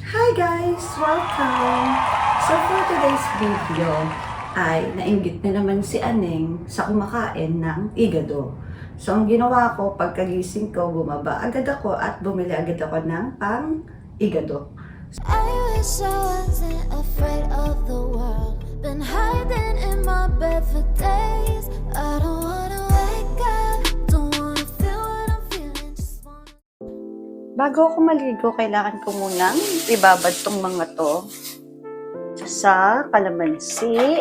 Hi guys! Welcome! So for today's video ay nainggit na naman si Aneng sa kumakain ng igado. So ang ginawa ko pagkagising ko, bumaba agad ako at bumili agad ako ng pang igado. I wish I wasn't afraid of the world. Been hiding in my bed for days. I don't wanna wake up. Don't wanna feel what I'm feeling. Just wanna... Bago ako maligo, kailangan ko munang ibabad tong mga to sa kalamansi,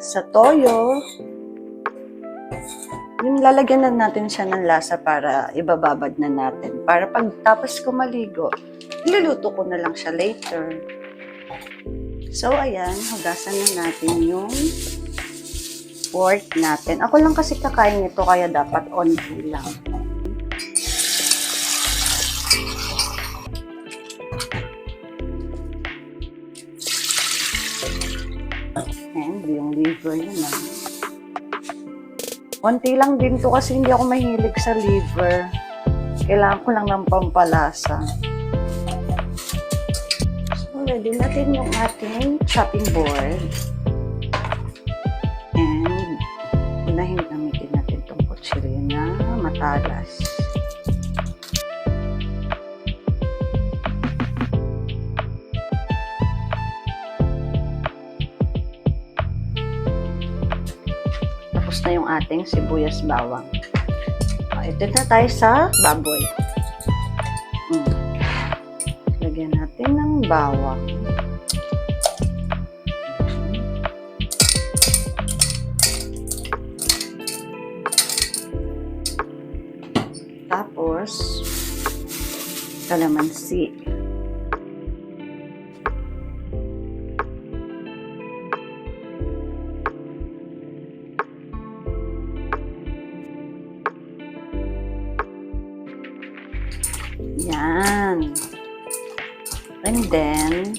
sa toyo. Yung lalagyan na natin siya ng lasa para ibababad na natin. Para pag tapos ko maligo, iluluto ko na lang siya later. So, ayan, hugasan na natin yung pork natin. Ako lang kasi kakain nito, kaya dapat onti lang. And yung liver yun na. Konti lang din to kasi hindi ako mahilig sa liver. Kailangan ko lang ng pampalasa. So, ready natin yung ating chopping board. And, unahin gamitin natin itong kutsilyo na matalas. Tapos na yung ating sibuyas bawang. Ito na tayo sa baboy. Lagyan natin ng bawang. Tapos, kalamansi. Yan. And then,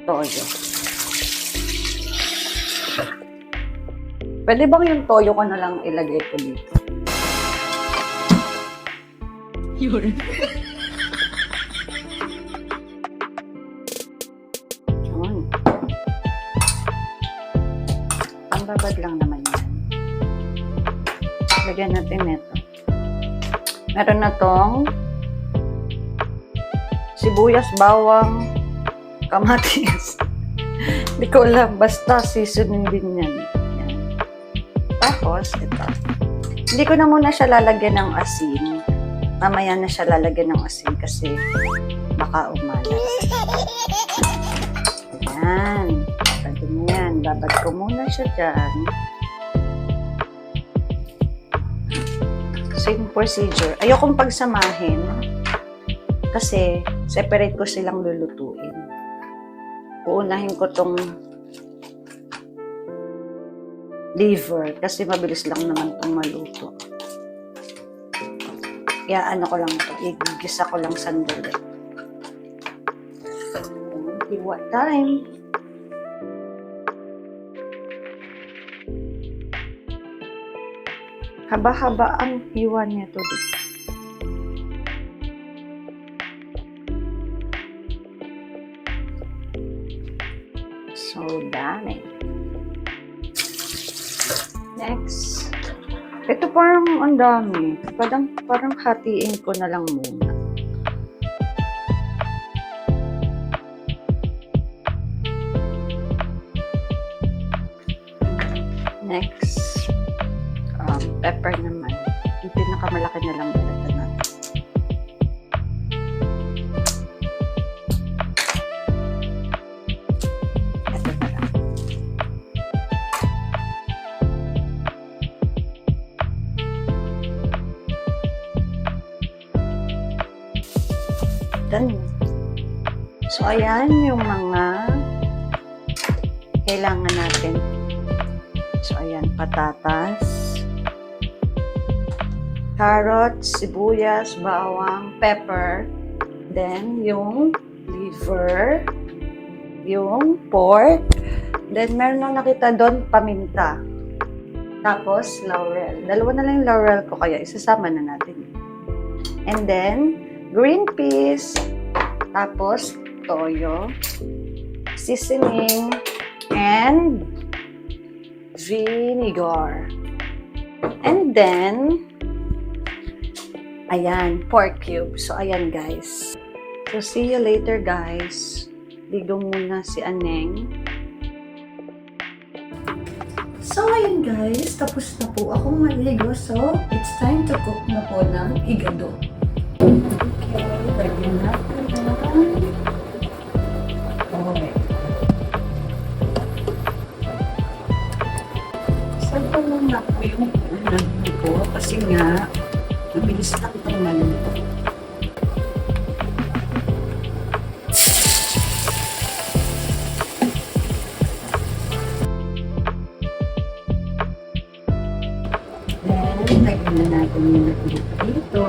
toyo. Pwede bang yung toyo ko na lang ilagay ko dito? Yun. Yun. Pambabad lang naman yan. Lagyan natin ito. Meron na tong sibuyas, bawang, kamatis. Hindi ko alam. Basta seasoning din yan. Yan. Tapos, ito. Hindi ko na muna siya lalagyan ng asin. Mamaya na siya lalagyan ng asin kasi baka umalat. Yan. Pwede na yan. Babad ko muna siya dyan. Same procedure. Ayokong pagsamahin kasi separate ko silang lulutuin. Uunahin ko tong liver kasi mabilis lang naman tong maluto. Kaya ano ko lang to, igigisa ko lang sandali. Hiwa time. Haba-haba ang hiwa niya to dito. So, dami. Next. Ito parang ang dami. Parang hatiin ko na lang muna. Next. Pepper naman. Yung pinakamalaki na lang balatan natin. Ito na lang. Done. So, ayan yung mga kailangan natin. So, ayan, patatas, carrots, sibuyas, bawang, pepper, then yung liver, yung pork, then meron nang nakita doon paminta. Tapos, laurel. Dalawa na lang yung laurel ko, kaya isasama na natin. And then, green peas. Tapos, toyo. Seasoning. And vinegar. And then, ayan, pork cube. So, ayan guys. So, see you later guys. Ligo muna si Aneng. So, ayan guys. Tapos na po akong maligo. So, it's time to cook na po ng igado. Okay, lagyan natin ng oil. Saan pa muna po yung ulan ko? Kasi nga, mabilis lang itong maluto. Then, lagyan na natin yung nakulit dito.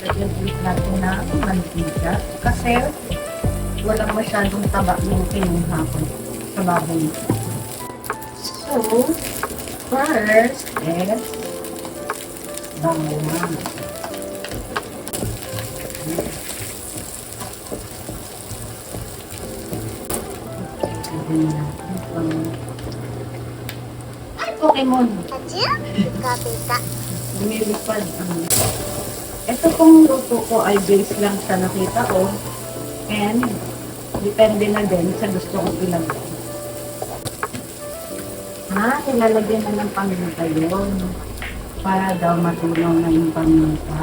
Lagyan ulit natin ng mantika. Kasi, walang masyadong taba ng kinuha ko sa baboy. So, first is bawang. Ay, Pokemon! Kapita. Lumilipad. Ito pong luto ko ay base lang sa nakita ko. And, depende na din sa gusto kong ilagay. Ilalagyan na ng paminta yun. Para daw matunaw na yung paminta.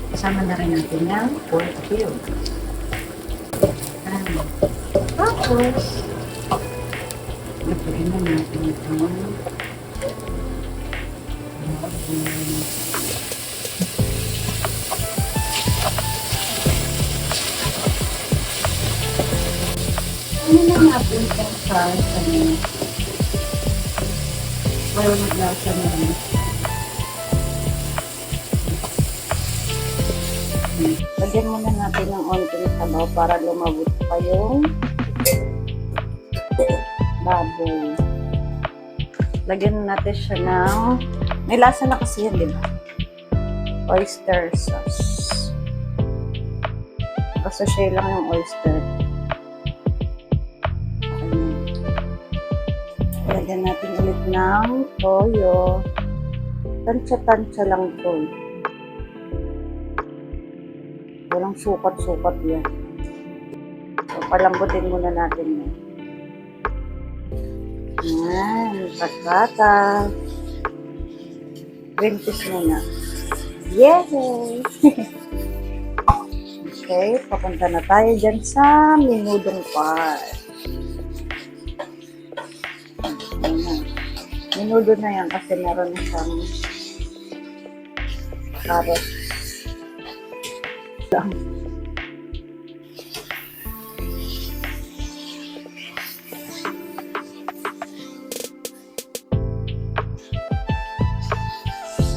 Kasama na rin natin ng pork cube. Tapos, lutuin na natin ito. Ano na natin itong sauce? Para maglasa na rin. Lagyan muna natin ng onting sabaw para lumabot pa yung baboy. Lagyan natin siya ng... May lasa na kasi yan, di ba? Oyster sauce. Kasashay lang yung oyster. Lagyan natin ulit ng toyo. Tansya-tansya lang to. Walang sukat-sukat yan. So, palambutin muna natin yan. Yan, patata. Green peas muna. Yay! Okay, papunta na tayo dyan sa minudong part. Minudo na yan kasi meron na siyang carrots.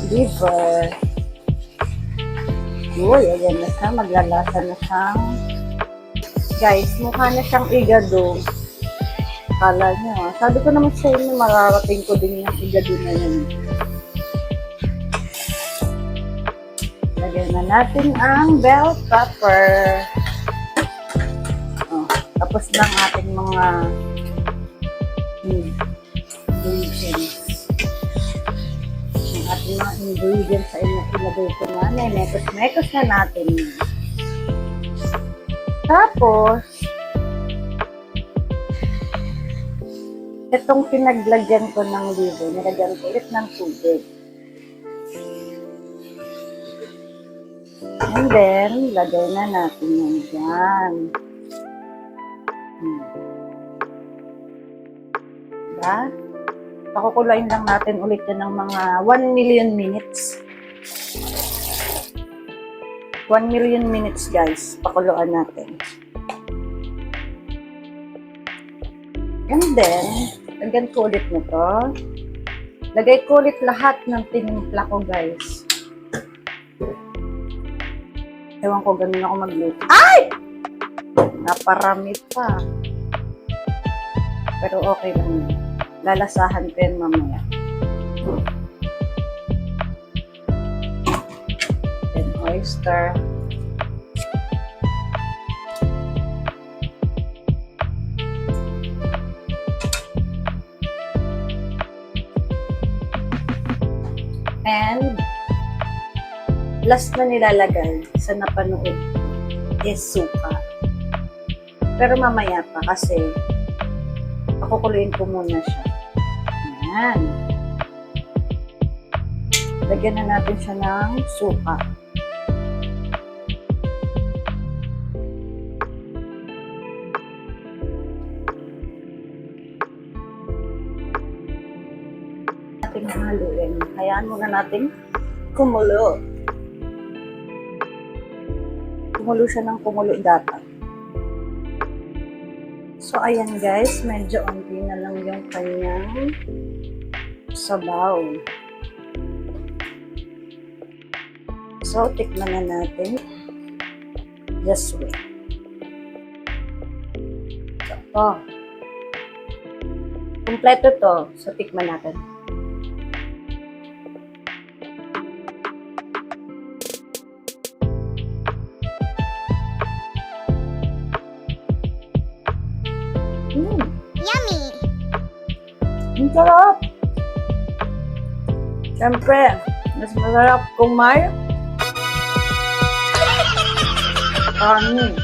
Liver. Uy, ayan na siya. Maglalasa na siyang. Guys, mukha na siyang igado. Kala niya. Sabi ko naman sa inyo, mararating ko din yung igado na yun. Lagyan na natin ang bell pepper. Oh, tapos na ang ating mga ingredients. Ang ating mga ingredients ay ilagay ko na. Mekos na natin. Tapos, itong pinaglagyan ko ng liver, nilagyan ko ulit ng tubig. And then, lagay na natin yan dyan. Diba? Pakukulain lang natin ulit yan ng mga 1 million minutes. 1 million minutes, guys. Pakuluan natin. And then, lagyan ko ulit nito. Lagay ko ulit lahat ng tinimpla ko, guys. Ewan ko, ganun ako magluto. Ay! Naparami pa. Pero okay lang. Lalasahan ko yan mamaya. oyster. And last na nilalagay sa napanood ko is suka. Pero mamaya pa kasi pakukuluin ko muna siya. Ayan. Lagyan na natin siya ng suka. Natin haluin. Hayaan muna natin kumulo. Kumulo siya ng kumulo dapat. So, ayan guys, medyo onti na lang yung kanyang sabaw. So, tikman na natin. Just wait. So, ito. Kompleto to. So, tikman natin. Yummy! Ang sarap! Siyempre, mas masarap kung may kanin.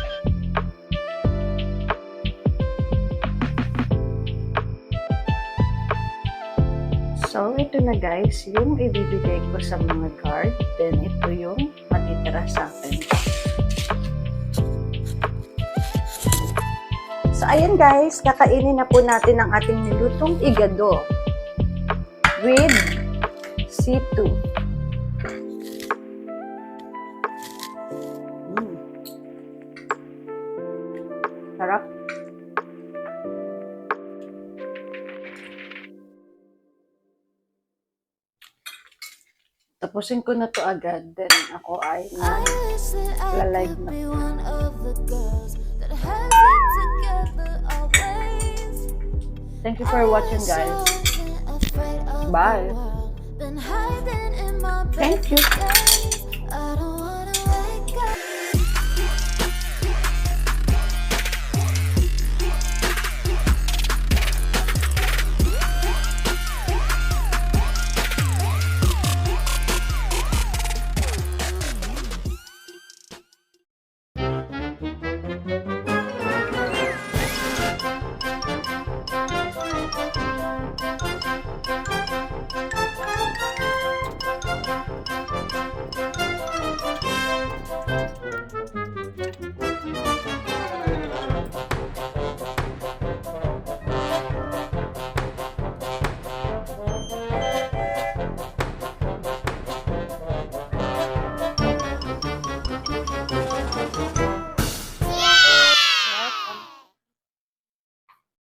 So, ito na guys, yung ibibigay ko sa mga guard. Then, ito yung matitira sa akin. So, ayan guys, kakainin na po natin ang ating nilutong igado with C2. Sarap. Tapusin ko na to agad. Then ako ay I wish that I Lalive could na. be one of the girls that has it together always. Thank you for watching guys. Bye. Been hiding in my bed Thank you. for days. I don't wanna wake up.